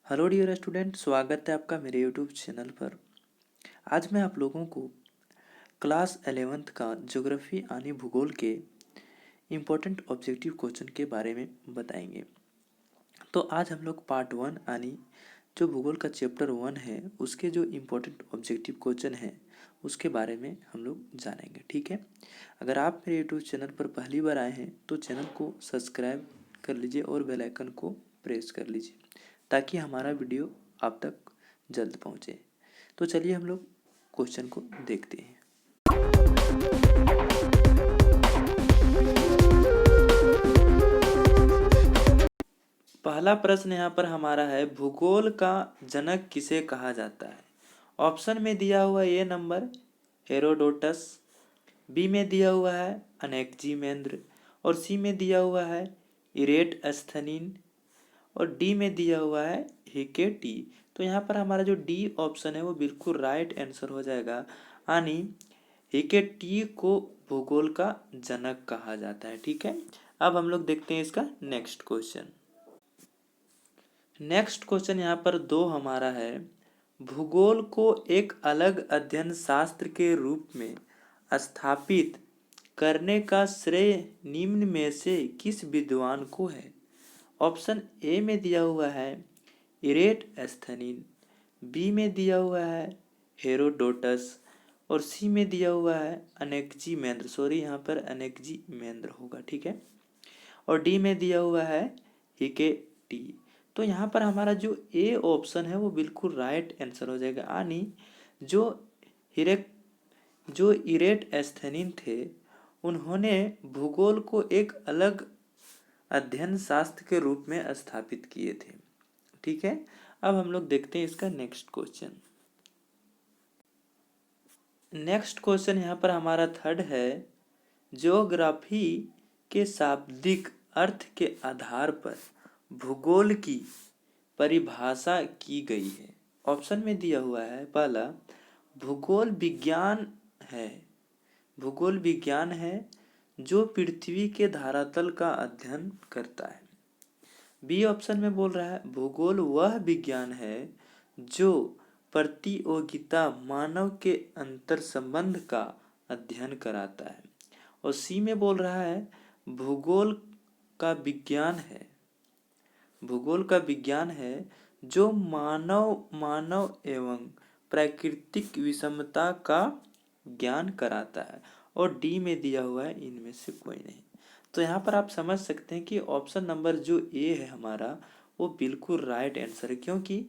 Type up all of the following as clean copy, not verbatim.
Hello dear student, स्वागत है आपका मेरे यूट्यूब चैनल पर। आज मैं आप लोगों को क्लास 11th का ज्योग्राफी यानी भूगोल के इम्पोर्टेंट ऑब्जेक्टिव क्वेश्चन के बारे में बताएंगे। तो आज हम लोग पार्ट 1 यानी जो भूगोल का चैप्टर 1 है उसके जो इम्पोर्टेंट ऑब्जेक्टिव क्वेश्चन है उसके बारे में हम लोग जानेंगे। ठीक है, अगर आप मेरे यूट्यूब चैनल पर पहली बार आए हैं तो चैनल को सब्सक्राइब कर लीजिए और बेल आइकन को प्रेस कर लीजिए ताकि हमारा वीडियो आप तक जल्द पहुंचे। तो चलिए हम लोग क्वेश्चन को देखते हैं। पहला प्रश्न यहाँ पर हमारा है, भूगोल का जनक किसे कहा जाता है। ऑप्शन में दिया हुआ ए नंबर हेरोडोटस, बी में दिया हुआ है अनेक्जिमेंद्र और सी में दिया हुआ है इरेटस्थनीन और डी में दिया हुआ है हिकेटी। तो यहाँ पर हमारा जो डी ऑप्शन है वो बिल्कुल राइट आंसर हो जाएगा, यानी हिकेटी को भूगोल का जनक कहा जाता है। ठीक है, अब हम लोग देखते हैं इसका नेक्स्ट क्वेश्चन। नेक्स्ट क्वेश्चन यहाँ पर दो हमारा है, भूगोल को एक अलग अध्ययन शास्त्र के रूप में स्थापित करने का श्रेय निम्न में से किस विद्वान को है। ऑप्शन ए में दिया हुआ है इरेटस्थनीन, बी में दिया हुआ है हेरोडोटस और सी में दिया हुआ है अनेक्जिमेंद्र। सॉरी, यहाँ पर अनेक्जिमेंद्र होगा। ठीक है, और डी में दिया हुआ है हिकेटी। तो यहाँ पर हमारा जो ए ऑप्शन है वो बिल्कुल राइट आंसर हो जाएगा, यानी जो हिरेक जो इरेटस्थनीन थे उन्होंने भूगोल को एक अलग अध्ययन शास्त्र के रूप में स्थापित किए थे। ठीक है, अब हम लोग देखते हैं इसका नेक्स्ट क्वेश्चन। नेक्स्ट क्वेश्चन यहाँ पर हमारा थर्ड है, ज्योग्राफी के शाब्दिक अर्थ के आधार पर भूगोल की परिभाषा की गई है। ऑप्शन में दिया हुआ है पहला भूगोल विज्ञान है, भूगोल विज्ञान है जो पृथ्वी के धरातल का अध्ययन करता है। बी ऑप्शन में बोल रहा है भूगोल वह विज्ञान है जो प्रतियोगिता मानव के अंतर संबंध का अध्ययन कराता है। और सी में बोल रहा है भूगोल का विज्ञान है, भूगोल का विज्ञान है जो मानव एवं प्राकृतिक विषमता का ज्ञान कराता है। और डी में दिया हुआ है इनमें से कोई नहीं। तो यहाँ पर आप समझ सकते हैं कि ऑप्शन नंबर जो ए है हमारा वो बिल्कुल राइट आंसर है, क्योंकि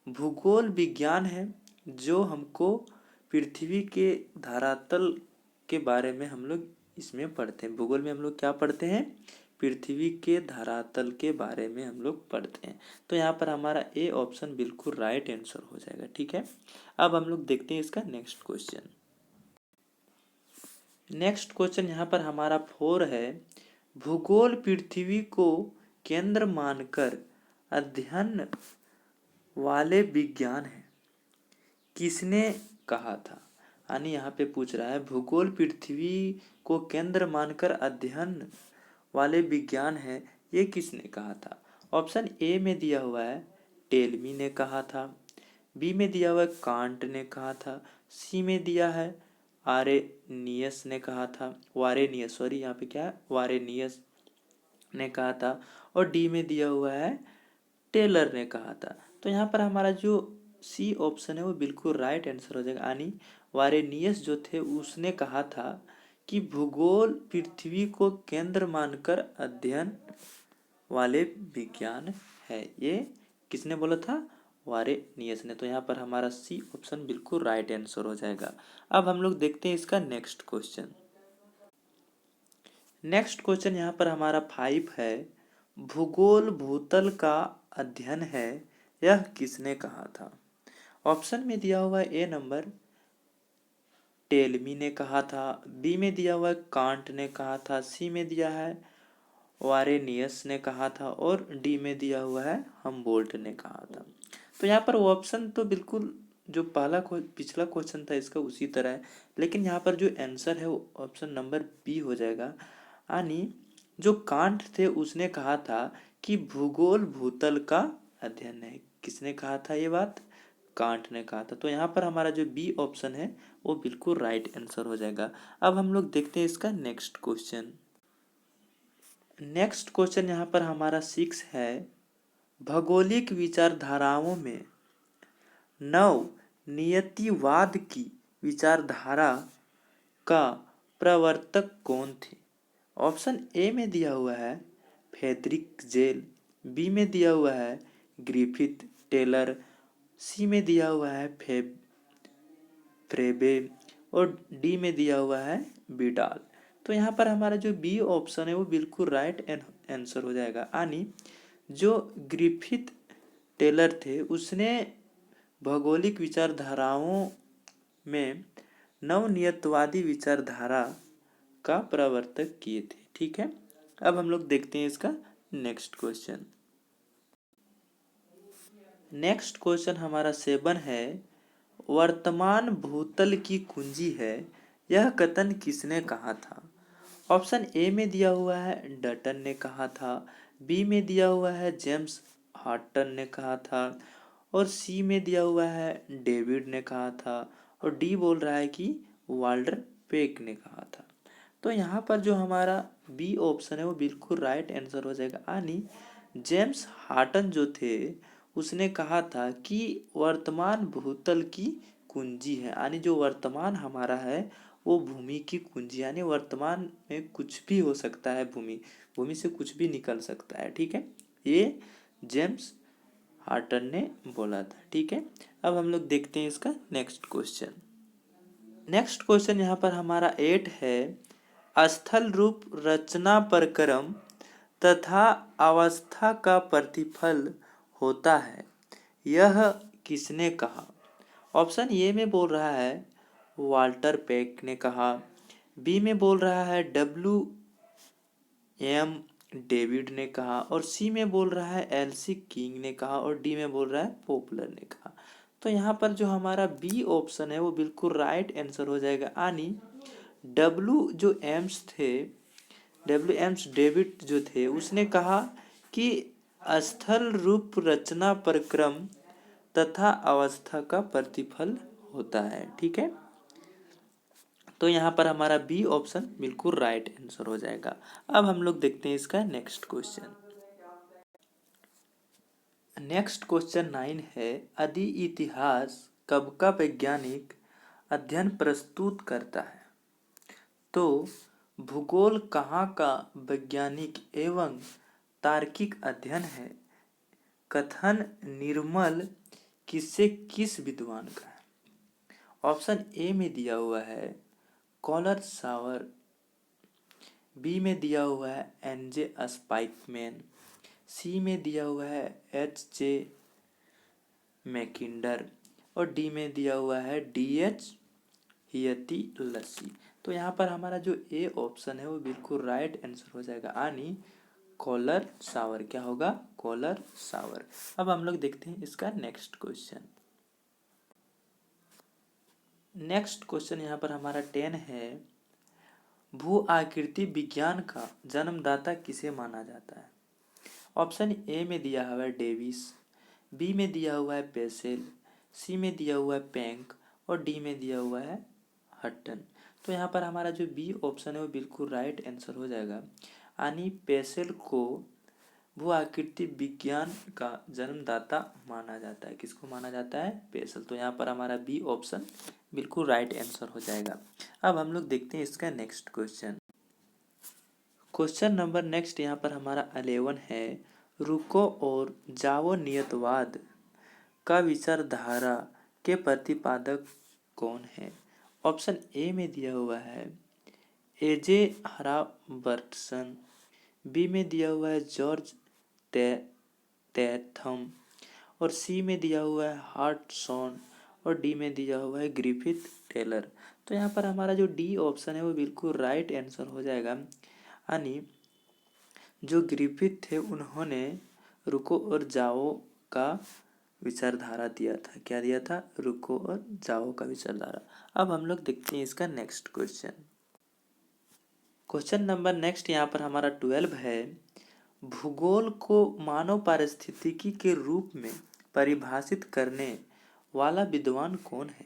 भूगोल विज्ञान है जो हमको पृथ्वी के धरातल के बारे में हम लोग इसमें पढ़ते हैं। भूगोल में हम लोग क्या पढ़ते हैं, पृथ्वी के धरातल के बारे में हम लोग पढ़ते हैं। तो यहाँ पर हमारा ए ऑप्शन बिल्कुल राइट आंसर हो जाएगा। ठीक है, अब हम लोग देखते हैं इसका नेक्स्ट क्वेश्चन। नेक्स्ट क्वेश्चन यहाँ पर हमारा 4 है, भूगोल पृथ्वी को केंद्र मानकर अध्ययन वाले विज्ञान है किसने कहा था। यानी यहाँ पे पूछ रहा है भूगोल पृथ्वी को केंद्र मानकर अध्ययन वाले विज्ञान है ये किसने कहा था। ऑप्शन ए में दिया हुआ है टेलमी ने कहा था, बी में दिया हुआ है कांट ने कहा था, सी में दिया है आरेनियस ने कहा था, वारेनियस, सॉरी यहाँ पे क्या है, वारेनियस ने कहा था, और डी में दिया हुआ है टेलर ने कहा था। तो यहाँ पर हमारा जो सी ऑप्शन है वो बिल्कुल राइट आंसर हो जाएगा, यानी वारेनियस जो थे उसने कहा था कि भूगोल पृथ्वी को केंद्र मानकर अध्ययन वाले विज्ञान है। ये किसने बोला था, वारेनियस ने। तो यहाँ पर हमारा सी ऑप्शन बिल्कुल राइट आंसर हो जाएगा। अब हम लोग देखते हैं इसका नेक्स्ट क्वेश्चन। नेक्स्ट क्वेश्चन यहाँ पर हमारा 5 है, भूगोल भूतल का अध्ययन है यह किसने कहा था। ऑप्शन में दिया हुआ है ए नंबर टेलमी ने कहा था, बी में दिया हुआ है कांट ने कहा था, सी में दिया है वारेनियस ने कहा था और डी में दिया हुआ है हमबोल्ट ने कहा था। तो यहाँ पर ऑप्शन तो बिल्कुल जो पिछला क्वेश्चन था इसका उसी तरह है, लेकिन यहाँ पर जो आंसर है वो ऑप्शन नंबर बी हो जाएगा, यानी जो कांट थे उसने कहा था कि भूगोल भूतल का अध्ययन है। किसने कहा था ये बात? कांट ने कहा था। तो यहाँ पर हमारा जो बी ऑप्शन है वो बिल्कुल राइट आंसर हो जाएगा। अब हम लोग देखते हैं इसका नेक्स्ट क्वेश्चन। नेक्स्ट क्वेश्चन यहाँ पर हमारा 6 है, भौगोलिक विचारधाराओं में नव नियतिवाद की विचारधारा का प्रवर्तक कौन थे? ऑप्शन ए में दिया हुआ है फ्रेडरिक जेल, बी में दिया हुआ है ग्रिफिथ टेलर, सी में दिया हुआ है फ्रेबे और डी में दिया हुआ है बिडाल। तो यहाँ पर हमारा जो बी ऑप्शन है वो बिल्कुल राइट आंसर हो जाएगा। यानी जो ग्रिफिथ टेलर थे उसने भौगोलिक विचारधाराओं में नवनियतवादी विचारधारा का प्रवर्तक किए थे। ठीक है, अब हम लोग देखते हैं इसका नेक्स्ट क्वेश्चन। नेक्स्ट क्वेश्चन हमारा 7 है, वर्तमान भूतल की कुंजी है, यह कथन किसने कहा था? ऑप्शन ए में दिया हुआ है डटन ने कहा था, बी में दिया हुआ है जेम्स हार्टन ने कहा था और सी में दिया हुआ है डेविड ने कहा था और डी बोल रहा है कि वाल्टर पेक ने कहा था। तो यहाँ पर जो हमारा बी ऑप्शन है वो बिल्कुल राइट आंसर हो जाएगा। यानी जेम्स हार्टन जो थे उसने कहा था कि वर्तमान भूतल की कुंजी है, यानी जो वर्तमान हमारा है वो भूमि की कुंजी, यानी वर्तमान में कुछ भी हो सकता है, भूमि भूमि से कुछ भी निकल सकता है। ठीक है, ये जेम्स हार्टन ने बोला था। ठीक है, अब हम लोग देखते हैं इसका नेक्स्ट क्वेश्चन। नेक्स्ट क्वेश्चन यहाँ पर हमारा 8 है, स्थल रूप रचना पर क्रम तथा अवस्था का प्रतिफल होता है, यह किसने कहा? ऑप्शन ए में बोल रहा है वाल्टर पेक ने कहा, बी में बोल रहा है एम डेविड ने कहा और सी में बोल रहा है एलसी किंग ने कहा और डी में बोल रहा है पॉपुलर ने कहा। तो यहाँ पर जो हमारा बी ऑप्शन है वो बिल्कुल राइट आंसर हो जाएगा। यानी डब्ल्यू एम्स डेविड जो थे उसने कहा कि स्थल रूप रचना पर क्रम तथा अवस्था का प्रतिफल होता है। ठीक है, तो यहाँ पर हमारा बी ऑप्शन बिल्कुल राइट आंसर हो जाएगा। अब हम लोग देखते हैं इसका नेक्स्ट क्वेश्चन। नेक्स्ट क्वेश्चन 9 है, आदि इतिहास कब का वैज्ञानिक अध्ययन प्रस्तुत करता है? तो भूगोल कहाँ का वैज्ञानिक एवं तार्किक अध्ययन है? कथन निर्मल किससे किस विद्वान का है? ऑप्शन ए में दिया हुआ है कॉलर सावर, बी में दिया हुआ है एनजे स्पाइकमैन, सी में दिया हुआ है एच जे मैकिंडर और डी में दिया हुआ है डी एच हियती लस्सी। तो यहाँ पर हमारा जो ए ऑप्शन है वो बिल्कुल राइट आंसर हो जाएगा। यानी कॉलर सावर, क्या होगा? कॉलर सावर। अब हम लोग देखते हैं इसका नेक्स्ट क्वेश्चन। नेक्स्ट क्वेश्चन यहाँ पर हमारा 10 है, भू आकृति विज्ञान का जन्मदाता किसे माना जाता है? ऑप्शन ए में दिया हुआ है डेविस, बी में दिया हुआ है पेसेल, सी में दिया हुआ है पैंक और डी में दिया हुआ है हट्टन। तो यहाँ पर हमारा जो बी ऑप्शन है वो बिल्कुल राइट आंसर हो जाएगा। यानी पेसेल को भू आकृति विज्ञान का जन्मदाता माना जाता है। किसको माना जाता है? पेसेल। तो यहाँ पर हमारा बी ऑप्शन बिल्कुल राइट आंसर हो जाएगा। अब हम लोग देखते हैं इसका next question. Question number next यहाँ पर हमारा 11 है, रुको और जाओ नियतवाद का विचारधारा के प्रतिपादक कौन है? ऑप्शन ए में दिया हुआ है एजे हराबर्टसन, बी में दिया हुआ है जॉर्ज टैथम और सी में दिया हुआ है हार्टसॉन और डी में दिया हुआ है ग्रिफिथ टेलर। तो यहाँ पर हमारा जो डी ऑप्शन है वो बिल्कुल राइट आंसर हो जाएगा। यानी जो ग्रिफिथ थे उन्होंने रुको और जाओ का विचारधारा दिया था। क्या दिया था? रुको और जाओ का विचारधारा। अब हम लोग देखते हैं इसका next question. Question number next यहाँ पर हमारा 12 है, भूगोल को मानव पारिस्थितिकी के रूप में परिभाषित करने वाला विद्वान कौन है?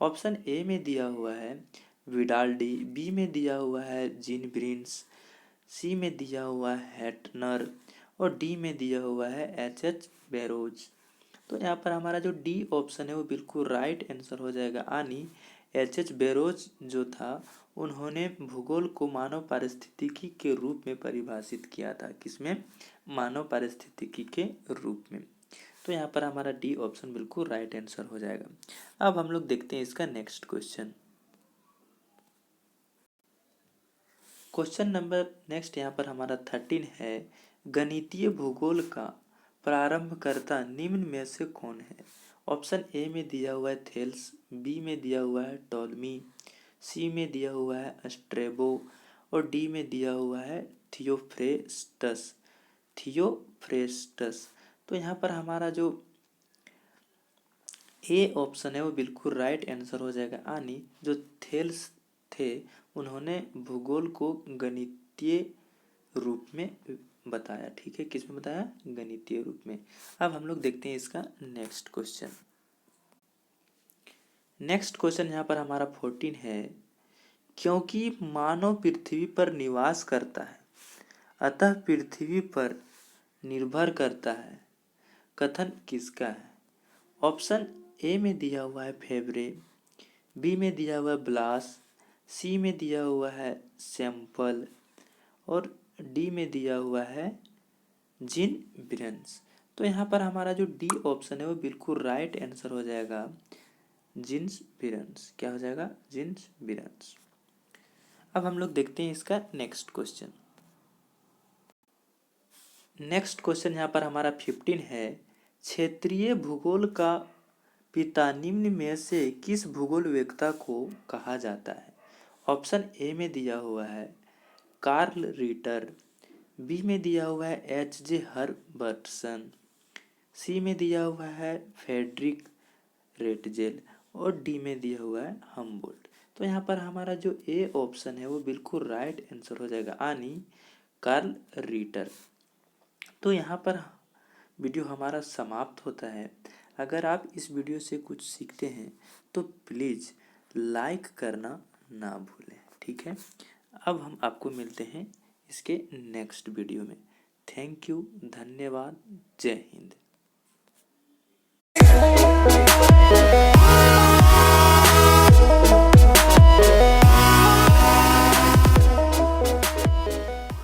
ऑप्शन ए में दिया हुआ है विडाल्डी, बी में दिया हुआ है जीन ब्रिन्स, सी में दिया हुआ है हैटनर और डी में दिया हुआ है एच बेरोज। तो यहाँ पर हमारा जो डी ऑप्शन है वो बिल्कुल राइट आंसर हो जाएगा। यानी एच बेरोज जो था उन्होंने भूगोल को मानव पारिस्थितिकी के रूप में परिभाषित किया था। किसमें? मानव पारिस्थितिकी के रूप में। तो यहाँ पर हमारा डी ऑप्शन बिल्कुल राइट आंसर हो जाएगा। अब हम लोग देखते हैं इसका next question. Question number next यहाँ पर हमारा 13 है, गणितीय भूगोल का प्रारंभकर्ता निम्न में से कौन है? ऑप्शन ए में दिया हुआ है थेल्स, बी में दिया हुआ है टॉलमी, सी में दिया हुआ है स्ट्रेबो और डी में दिया हुआ है थियोफ्रेस्टस। तो यहाँ पर हमारा जो ए ऑप्शन है वो बिल्कुल राइट आंसर हो जाएगा। यानी जो थेल्स थे उन्होंने भूगोल को गणितीय रूप में बताया। ठीक है, किस में बताया? गणितीय रूप में। अब हम लोग देखते हैं इसका नेक्स्ट क्वेश्चन। नेक्स्ट क्वेश्चन यहाँ पर हमारा 14 है, क्योंकि मानव पृथ्वी पर निवास करता है अतः पृथ्वी पर निर्भर करता है, कथन किसका है? ऑप्शन ए में दिया हुआ है फेब्रे, बी में दिया हुआ है ब्लास, सी में दिया हुआ है सैंपल और डी में दिया हुआ है जीन ब्रिन्स। तो यहाँ पर हमारा जो डी ऑप्शन है वो बिल्कुल राइट आंसर हो जाएगा, जीन्स ब्रिन्स। क्या हो जाएगा? जीन्स ब्रिन्स। अब हम लोग देखते हैं इसका नेक्स्ट क्वेश्चन। नेक्स्ट क्वेश्चन यहाँ पर हमारा 15 है, क्षेत्रीय भूगोल का पिता निम्न में से किस भूगोलवेत्ता को कहा जाता है? ऑप्शन ए में दिया हुआ है कार्ल रिटर, बी में दिया हुआ है एच.जे. हर्बर्टसन, सी में दिया हुआ है फ्रेडरिक रेटजेल और डी में दिया हुआ है हम्बोल्ट। तो यहाँ पर हमारा जो ए ऑप्शन है वो बिल्कुल राइट आंसर हो जाएगा, यानी कार्ल रिटर। तो यहाँ पर वीडियो हमारा समाप्त होता है। अगर आप इस वीडियो से कुछ सीखते हैं तो प्लीज़ लाइक करना ना भूलें। ठीक है, अब हम आपको मिलते हैं इसके नेक्स्ट वीडियो में। थैंक यू, धन्यवाद, जय हिंद।